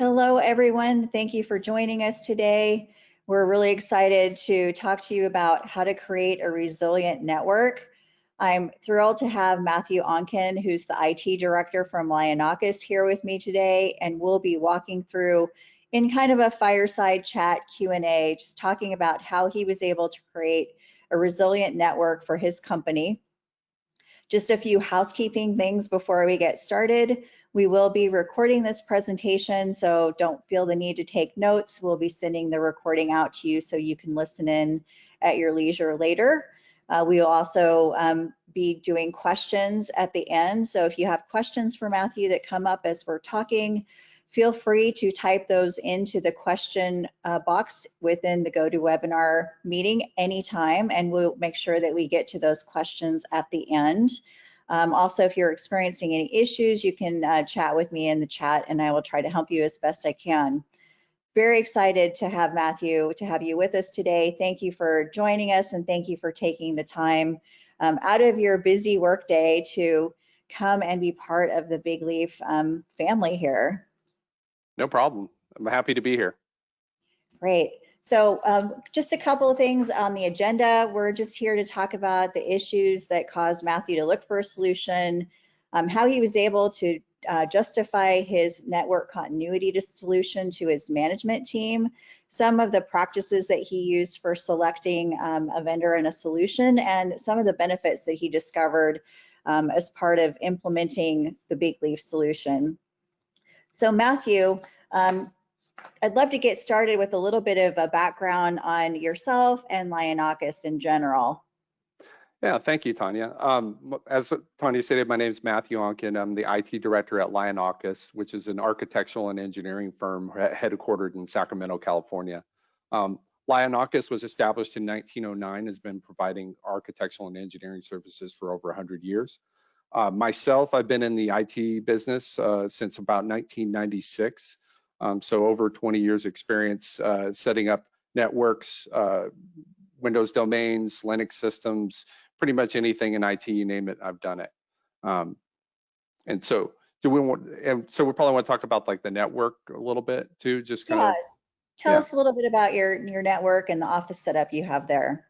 Hello, everyone. Thank you for joining us today. We're really excited to talk to you about how to create a resilient network. I'm thrilled to have Matthew Onken, who's the IT director from Lionakis, here with me today, and we'll be walking through in kind of a fireside chat Q&A, just talking about how he was able to create a resilient network for his company. Just a few housekeeping things before we get started. We will be recording this presentation, so don't feel the need to take notes. We'll be sending the recording out to you so you can listen in at your leisure later. We will also be doing questions at the end. So if you have questions for Matthew that come up as we're talking, feel free to type those into the question box within the GoToWebinar meeting anytime, and we'll make sure that we get to those questions at the end. Also, if you're experiencing any issues, you can chat with me in the chat, and I will try to help you as best I can. Very excited to have Matthew, to have you with us today. Thank you for joining us, and thank you for taking the time out of your busy workday to come and be part of the Big Leaf family here. No problem. I'm happy to be here. Great. So just a couple of things on the agenda. We're just here to talk about the issues that caused Matthew to look for a solution, how he was able to justify his network continuity solution to his management team, some of the practices that he used for selecting a vendor and a solution, and some of the benefits that he discovered as part of implementing the Big Leaf solution. So Matthew, I'd love to get started with a little bit of a background on yourself and Lionakis in general. Yeah, thank you, Tanya. As Tanya stated, my name is Matthew Onken. I'm the IT director at Lionakis, which is an architectural and engineering firm headquartered in Sacramento, California. Lionakis was established in 1909, has been providing architectural and engineering services for over 100 years. Myself, I've been in the IT business since about 1996. So over 20 years experience setting up networks, Windows domains, Linux systems, pretty much anything in IT, you name it, I've done it. And so we probably want to talk about like the network a little bit too, just kind of. Tell us a little bit about your network and the office setup you have there.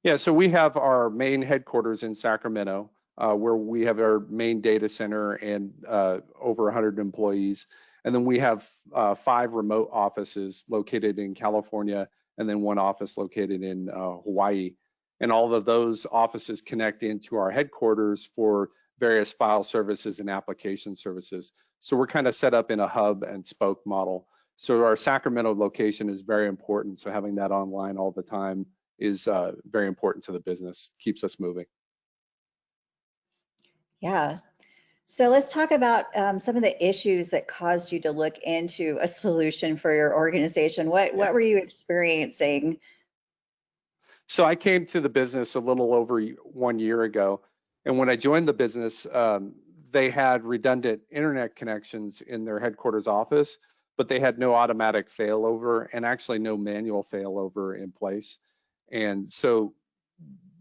Yeah, so we have our main headquarters in Sacramento, where we have our main data center and over 100 employees. And then we have 5 remote offices located in California, and then 1 office located in Hawaii. And all of those offices connect into our headquarters for various file services and application services. So we're kind of set up in a hub and spoke model. So our Sacramento location is very important. So having that online all the time is very important to the business, keeps us moving. Yeah. So let's talk about some of the issues that caused you to look into a solution for your organization. What were you experiencing? So I came to the business a little over 1 year ago, and when I joined the business, they had redundant internet connections in their headquarters office, but they had no automatic failover and actually no manual failover in place. And so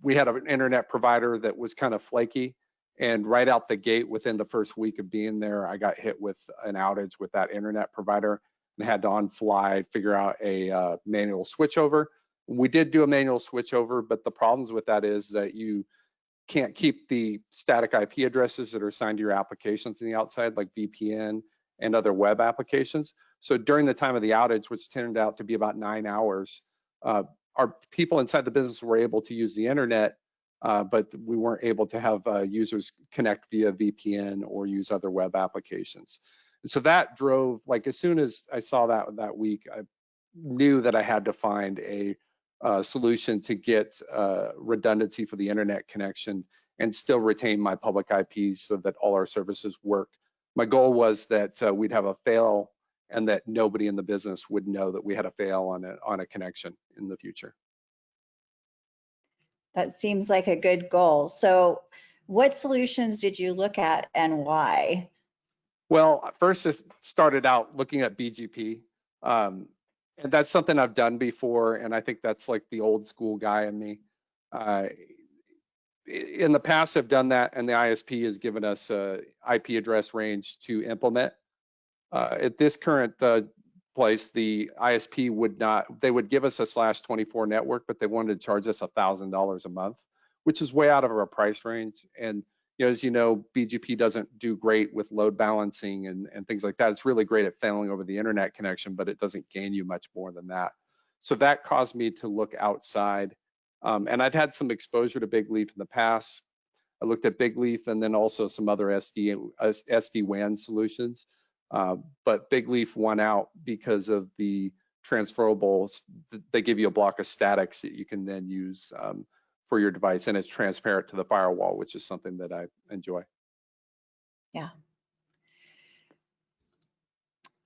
we had an internet provider that was kind of flaky. And right out the gate, within the first week of being there, I got hit with an outage with that internet provider and had to on fly figure out a manual switchover. We did do a manual switchover, but the problems with that is that you can't keep the static IP addresses that are assigned to your applications in the outside, like VPN and other web applications. So during the time of the outage, which turned out to be about 9 hours, our people inside the business were able to use the internet, but we weren't able to have users connect via VPN or use other web applications. And so that drove, like as soon as I saw that week, I knew that I had to find a solution to get redundancy for the internet connection and still retain my public IPs so that all our services worked. My goal was that we'd have a fail and that nobody in the business would know that we had a fail on a connection in the future. That seems like a good goal. So what solutions did you look at and why? Well, first it started out looking at BGP. And that's something I've done before, and I think that's like the old school guy in me. In the past, I've done that, and the ISP has given us a IP address range to implement. At this current place, the ISP would not, they would give us a /24 network, but they wanted to charge us $1,000 a month, which is way out of our price range. And as you know, BGP doesn't do great with load balancing and things like that. It's really great at failing over the internet connection, but it doesn't gain you much more than that. So that caused me to look outside. And I've had some exposure to Big Leaf in the past. I looked at Big Leaf and then also some other SD-WAN solutions. But Big Leaf won out because of the transferables. They give you a block of statics that you can then use for your device, and it's transparent to the firewall, which is something that I enjoy. Yeah.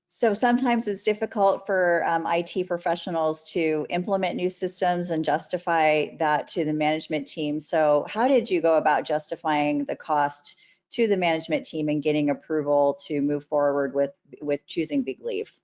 So sometimes it's difficult for IT professionals to implement new systems and justify that to the management team. So how did you go about justifying the cost to the management team and getting approval to move forward with choosing Big Leaf?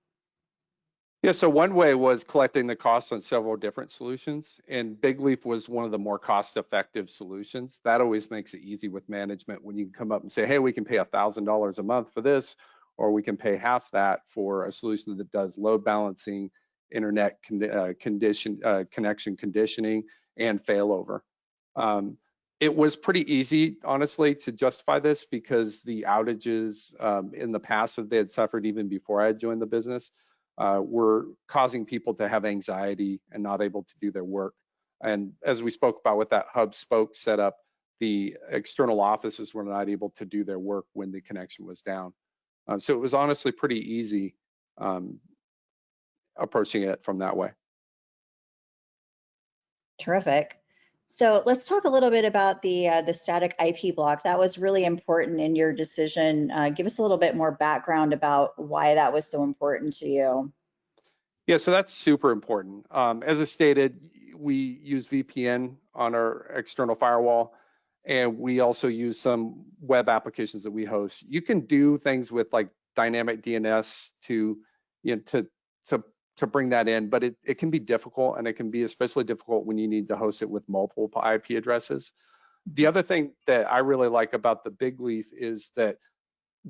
Yeah, so one way was collecting the costs on several different solutions, and Big Leaf was one of the more cost-effective solutions. That always makes it easy with management when you come up and say, hey, we can pay $1,000 a month for this, or we can pay half that for a solution that does load balancing, internet connection conditioning, and failover. It was pretty easy, honestly, to justify this because the outages in the past that they had suffered even before I had joined the business were causing people to have anxiety and not able to do their work. And as we spoke about with that hub spoke setup, the external offices were not able to do their work when the connection was down. So it was honestly pretty easy approaching it from that way. Terrific. So let's talk a little bit about the static IP block. That was really important in your decision. Give us a little bit more background about why that was so important to you. Yeah, so that's super important. As I stated, we use VPN on our external firewall, and we also use some web applications that we host. You can do things with like dynamic DNS to bring that in, but it can be difficult, and it can be especially difficult when you need to host it with multiple IP addresses. The other thing that I really like about the Big Leaf is that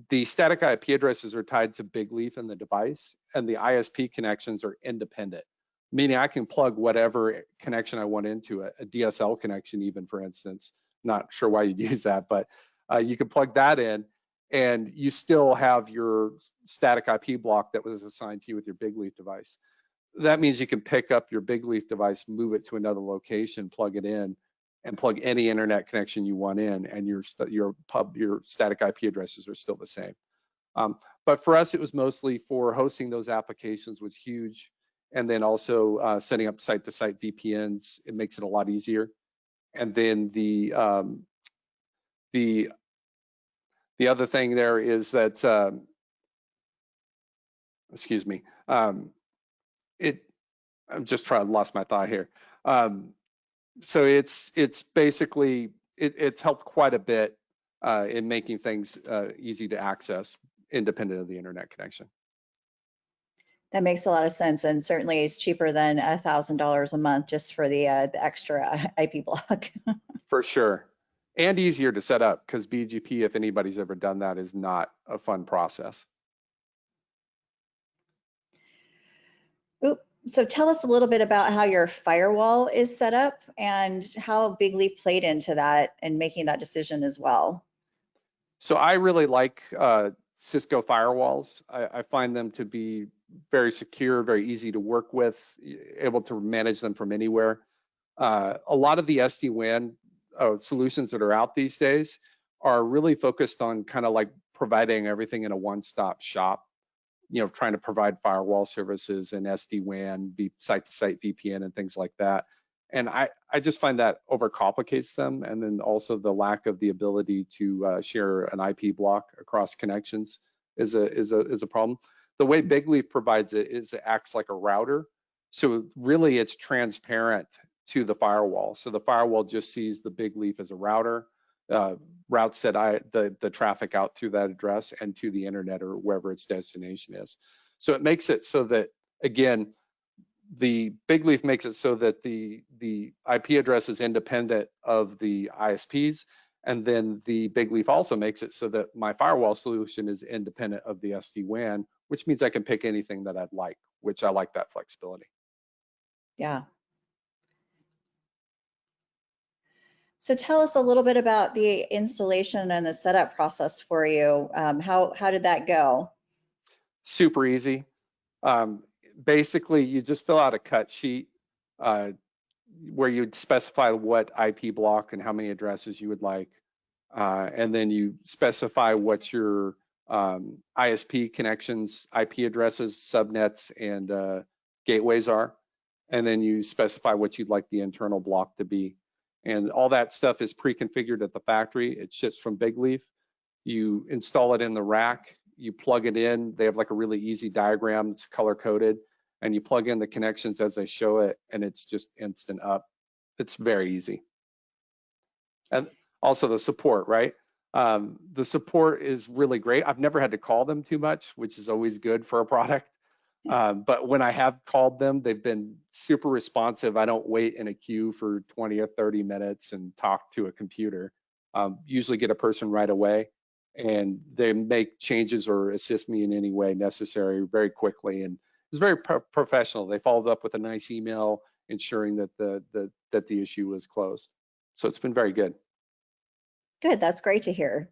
the static IP addresses are tied to Big Leaf and the device, and the ISP connections are independent, meaning I can plug whatever connection I want into it, a DSL connection even, for instance. Not sure why you'd use that, but you can plug that in, and you still have your static IP block that was assigned to you with your Big Leaf device. That means you can pick up your Big Leaf device, move it to another location, plug it in, and plug any internet connection you want in, and your static IP addresses are still the same. But for us, it was mostly for hosting those applications was huge, and then also setting up site-to-site VPNs. It makes it a lot easier. And then the other thing there is that excuse me. I'm just lost my thought here. So it's basically it's helped quite a bit in making things easy to access, independent of the internet connection. That makes a lot of sense, and certainly it's cheaper than $1,000 a month just for the extra IP block. For sure, and easier to set up because BGP, if anybody's ever done that, is not a fun process. Oop. So tell us a little bit about how your firewall is set up and how Big Leaf played into that and making that decision as well. So I really like Cisco firewalls. I find them to be very secure, very easy to work with, able to manage them from anywhere. A lot of the SD-WAN solutions that are out these days are really focused on kind of like providing everything in a one-stop shop, trying to provide firewall services and SD-WAN, site-to-site VPN and things like that. And I just find that overcomplicates them. And then also the lack of the ability to share an IP block across connections is a problem. The way Big Leaf provides it is it acts like a router. So really it's transparent to the firewall. So the firewall just sees the Big Leaf as a router, routes the traffic out through that address and to the internet or wherever its destination is. So it makes it so that, again, the Big Leaf makes it so that the IP address is independent of the ISPs, And then the Big Leaf also makes it so that my firewall solution is independent of the SD-WAN, which means I can pick anything that I'd like, which I like that flexibility. Yeah. So tell us a little bit about the installation and the setup process for you. How did that go? Super easy. Basically, you just fill out a cut sheet uh, where you'd specify what IP block and how many addresses you would like. And then you specify what your ISP connections, IP addresses, subnets, and gateways are. And then you specify what you'd like the internal block to be. And all that stuff is pre-configured at the factory. It ships from Big Leaf. You install it in the rack, you plug it in. They have like a really easy diagram, it's color coded, and you plug in the connections as they show it, and it's just instant up. It's very easy. And also the support, right? The support is really great. I've never had to call them too much, which is always good for a product. But when I have called them, they've been super responsive. I don't wait in a queue for 20 or 30 minutes and talk to a computer. Usually get a person right away, and they make changes or assist me in any way necessary very quickly. And it's very professional. They followed up with a nice email ensuring that the issue was closed. So it's been very good. Good, that's great to hear.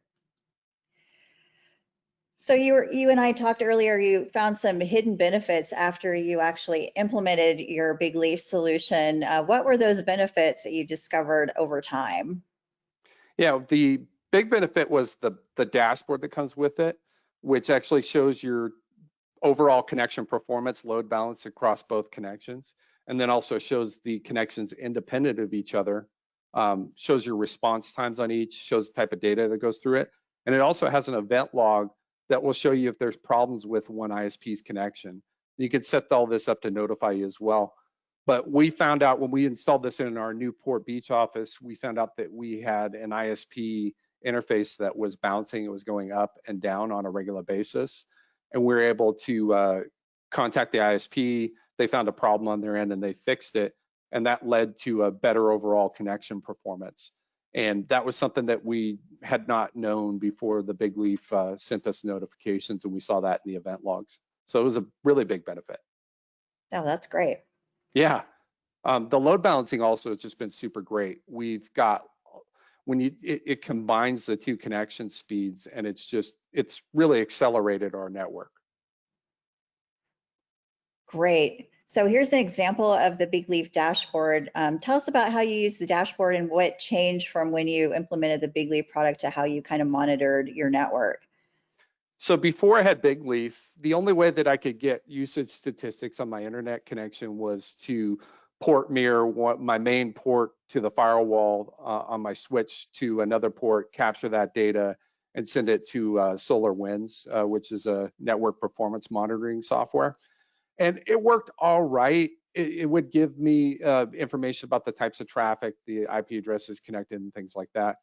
So you and I talked earlier, you found some hidden benefits after you actually implemented your Big Leaf solution. What were those benefits that you discovered over time? Yeah, the big benefit was the dashboard that comes with it, which actually shows your overall connection performance, load balance across both connections, and then also shows the connections independent of each other, shows your response times on each, shows the type of data that goes through it. And it also has an event log that will show you if there's problems with one ISP's connection. You can set all this up to notify you as well. But we found out when we installed this in our Newport Beach office, we found out that we had an ISP interface that was bouncing, it was going up and down on a regular basis. And we were able to contact the ISP. They found a problem on their end and they fixed it. And that led to a better overall connection performance. And that was something that we had not known before the Big Leaf sent us notifications, and we saw that in the event logs. So it was a really big benefit. Oh, that's great. Yeah. The load balancing also has just been super great. We've got, when it combines the two connection speeds, and it's really accelerated our network. Great. So here's an example of the Big Leaf dashboard. Tell us about how you use the dashboard and what changed from when you implemented the Big Leaf product to how you kind of monitored your network. So before I had Big Leaf, the only way that I could get usage statistics on my internet connection was to port mirror my main port to the firewall on my switch to another port, capture that data, and send it to SolarWinds, which is a network performance monitoring software. And it worked all right. It would give me information about the types of traffic, the IP addresses connected, and things like that.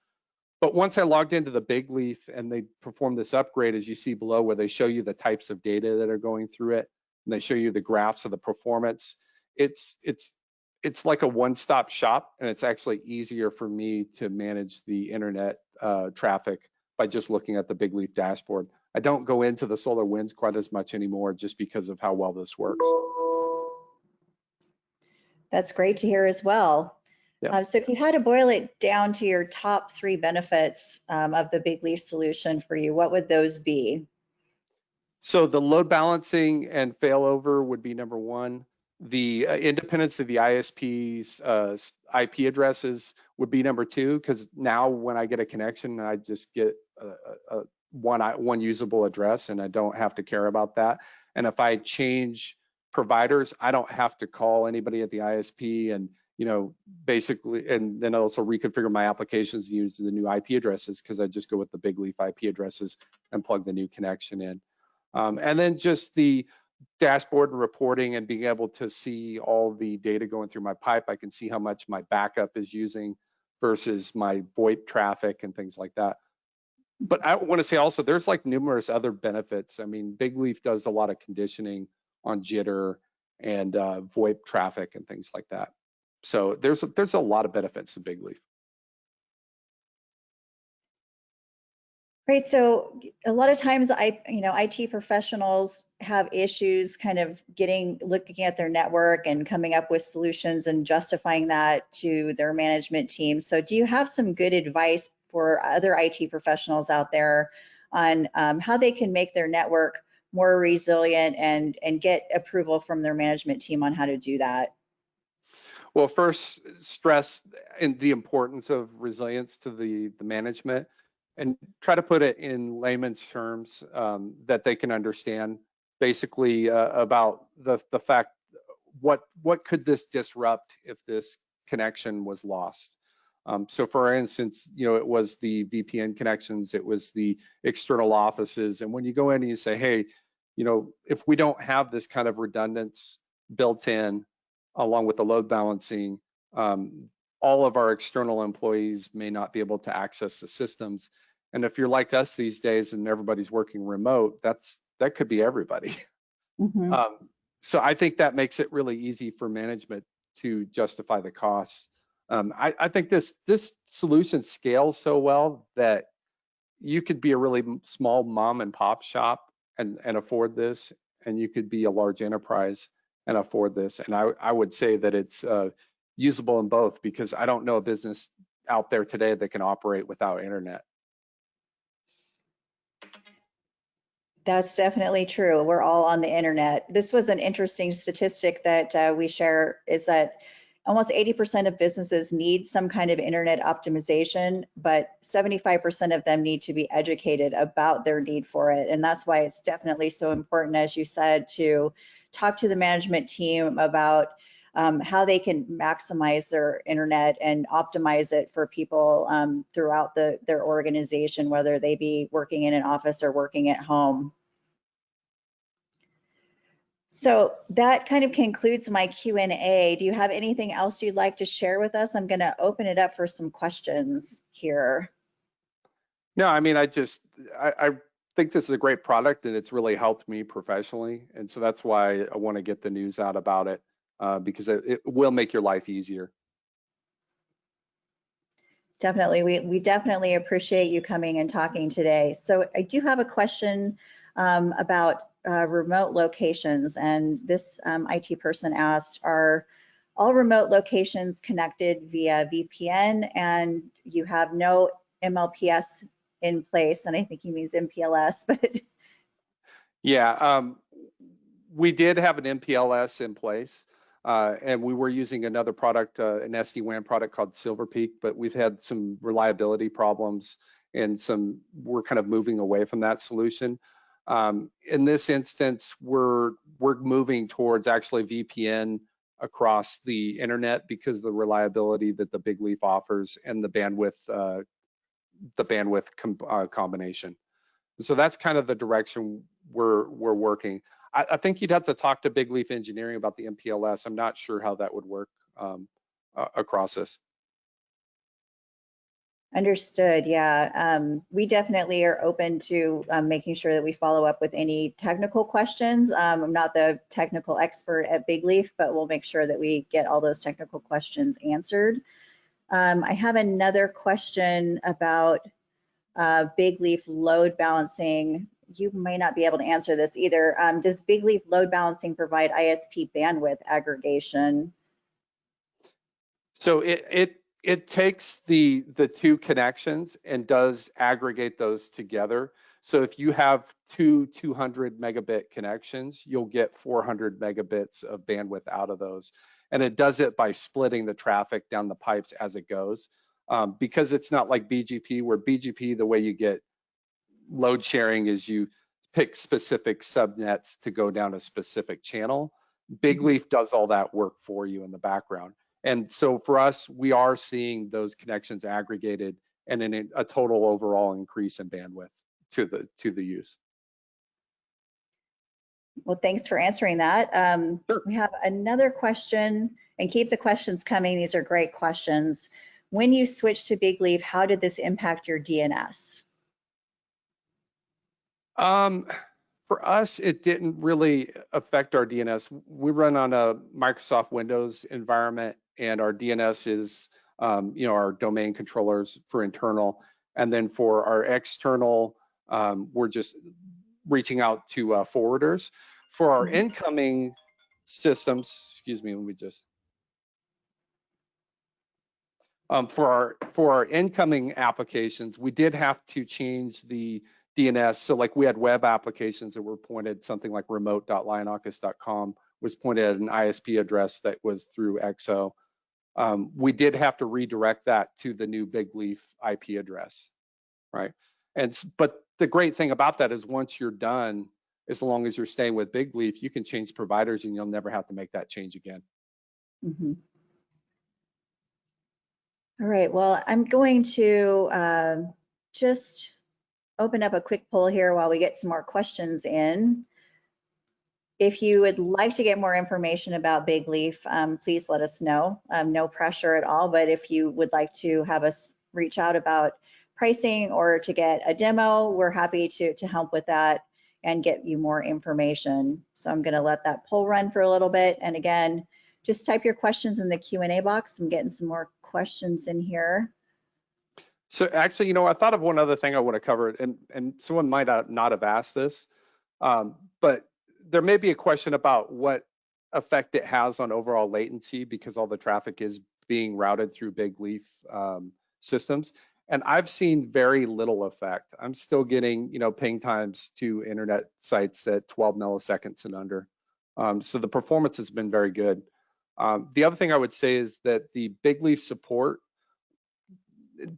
But once I logged into the Big Leaf and they performed this upgrade, as you see below, where they show you the types of data that are going through it, and they show you the graphs of the performance, it's like a one-stop shop, and it's actually easier for me to manage the internet traffic by just looking at the Big Leaf dashboard. I don't go into the SolarWinds quite as much anymore just because of how well this works. That's great to hear as well. Yeah. So if you had to boil it down to your top 3 benefits of the Big Leaf solution for you, what would those be? So the load balancing and failover would be number one. The independence of the ISP's IP addresses would be number two, because now when I get a connection, I just get one usable address, and I don't have to care about that. And if I change providers, I don't have to call anybody at the ISP and basically, and then also reconfigure my applications and use the new IP addresses, because I just go with the Big Leaf IP addresses and plug the new connection in. And then just the dashboard and reporting and being able to see all the data going through my pipe. I can see how much my backup is using versus my VoIP traffic and things like that. But I want to say also, there's like numerous other benefits. I mean, Big Leaf does a lot of conditioning on jitter and VoIP traffic and things like that. So there's a lot of benefits to Big Leaf. Right, so a lot of times IT professionals have issues kind of looking at their network and coming up with solutions and justifying that to their management team. So do you have some good advice for other IT professionals out there on how they can make their network more resilient and get approval from their management team on how to do that? Well, first, stress in the importance of resilience to the management, and try to put it in layman's terms that they can understand. Basically, about the fact what could this disrupt if this connection was lost. So, for instance, it was the VPN connections, it was the external offices, and when you go in and you say, hey, if we don't have this kind of redundance built in along with the load balancing, all of our external employees may not be able to access the systems. And if you're like us these days and everybody's working remote, that could be everybody. Mhm. So I think that makes it really easy for management to justify the costs. I think this solution scales so well that you could be a really small mom and pop shop and afford this, and you could be a large enterprise and afford this. And I would say that it's usable in both, because I don't know a business out there today that can operate without internet. That's definitely true. We're all on the internet. This was an interesting statistic that we share, is that almost 80% of businesses need some kind of internet optimization, but 75% of them need to be educated about their need for it. And that's why it's definitely so important, as you said, to talk to the management team about how they can maximize their internet and optimize it for people throughout their organization, whether they be working in an office or working at home. So that kind of concludes my Q&A. Do you have anything else you'd like to share with us? I'm going to open it up for some questions here. No, I mean, I think this is a great product and it's really helped me professionally. And so that's why I want to get the news out about it, because it will make your life easier. Definitely. We definitely appreciate you coming and talking today. So I do have a question about remote locations. And this IT person asked, are all remote locations connected via VPN and you have no MLPS in place? And I think he means MPLS, but Yeah, we did have an MPLS in place, and we were using another product, an SD-WAN product called Silver Peak, but we've had some reliability problems and we're kind of moving away from that solution. In this instance, we're moving towards actually VPN across the internet because of the reliability that the Big Leaf offers and the bandwidth combination. So that's kind of the direction we're working. I think you'd have to talk to Big Leaf Engineering about the MPLS. I'm not sure how that would work across this. understood. Yeah. We definitely are open to making sure that we follow up with any technical questions. I'm not the technical expert at Big Leaf, but we'll make sure that we get all those technical questions answered. I have another question about Big Leaf load balancing. You may not be able to answer this either. Does Big Leaf load balancing provide ISP bandwidth aggregation? So it takes the two connections and does aggregate those together. So if you have two 200 megabit connections, you'll get 400 megabits of bandwidth out of those. And it does it by splitting the traffic down the pipes as it goes. Because it's not like BGP, where BGP, the way you get load sharing is you pick specific subnets to go down a specific channel. Big Leaf does all that work for you in the background. And so for us, we are seeing those connections aggregated and in a total overall increase in bandwidth to the use. Well, thanks for answering that. Sure. We have another question, and keep the questions coming. These are great questions. When you switched to Big Leaf, how did this impact your DNS? For us, it didn't really affect our DNS. We run on a Microsoft Windows environment, and our DNS is, our domain controllers for internal, and then for our external we're just reaching out to forwarders. For our incoming systems, excuse me, let me just, for our incoming applications, we did have to change the DNS. So like we had web applications that were pointed, something like remote.lionakis.com was pointed at an ISP address that was through XO. We did have to redirect that to the new Big Leaf IP address, right? But the great thing about that is once you're done, as long as you're staying with Big Leaf, you can change providers and you'll never have to make that change again. Mm-hmm. All right, well, I'm going to just open up a quick poll here while we get some more questions in. If you would like to get more information about Big Leaf, please let us know. No pressure at all, but if you would like to have us reach out about pricing or to get a demo, we're happy to help with that and get you more information. So I'm gonna let that poll run for a little bit. And again, just type your questions in the Q&A box. I'm getting some more questions in here. So actually, you know, I thought of one other thing I want to cover, and someone might not have asked this, but there may be a question about what effect it has on overall latency because all the traffic is being routed through Big Leaf systems. And I've seen very little effect. I'm still getting, you know, ping times to internet sites at 12 milliseconds and under. So the performance has been very good. The other thing I would say is that the Big Leaf support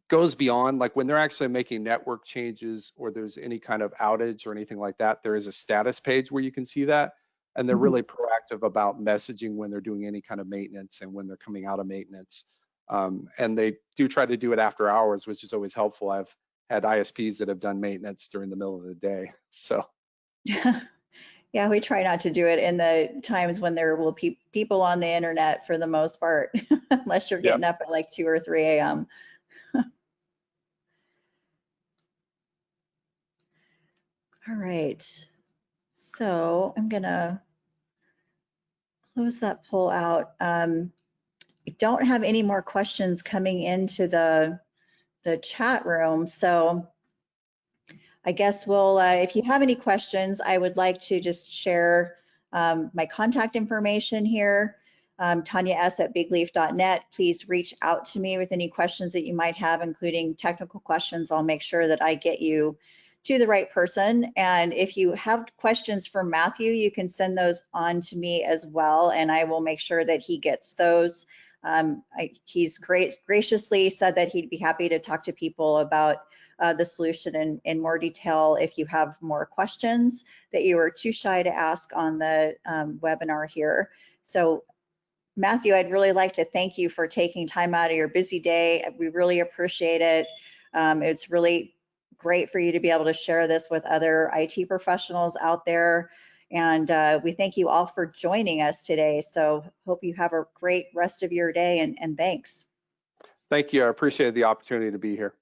goes beyond, like when they're actually making network changes or there's any kind of outage or anything like that, there is a status page where you can see that. And they're really proactive about messaging when they're doing any kind of maintenance and when they're coming out of maintenance. And they do try to do it after hours, which is always helpful. I've had ISPs that have done maintenance during the middle of the day. So Yeah, we try not to do it in the times when there will be people on the internet for the most part, unless you're getting up at like 2 or 3 a.m. All right, so I'm gonna close that poll out. We don't have any more questions coming into the chat room, so I guess we'll, if you have any questions, I would like to just share my contact information here. Tanya S at bigleaf.net. Please reach out to me with any questions that you might have, including technical questions. I'll make sure that I get you to the right person. And if you have questions for Matthew, you can send those on to me as well, and I will make sure that he gets those. He's graciously said that he'd be happy to talk to people about the solution in more detail if you have more questions that you were too shy to ask on the webinar here. So Matthew, I'd really like to thank you for taking time out of your busy day. We really appreciate it. It's really great for you to be able to share this with other IT professionals out there. And we thank you all for joining us today. So hope you have a great rest of your day, and thanks. thank you. I appreciate the opportunity to be here.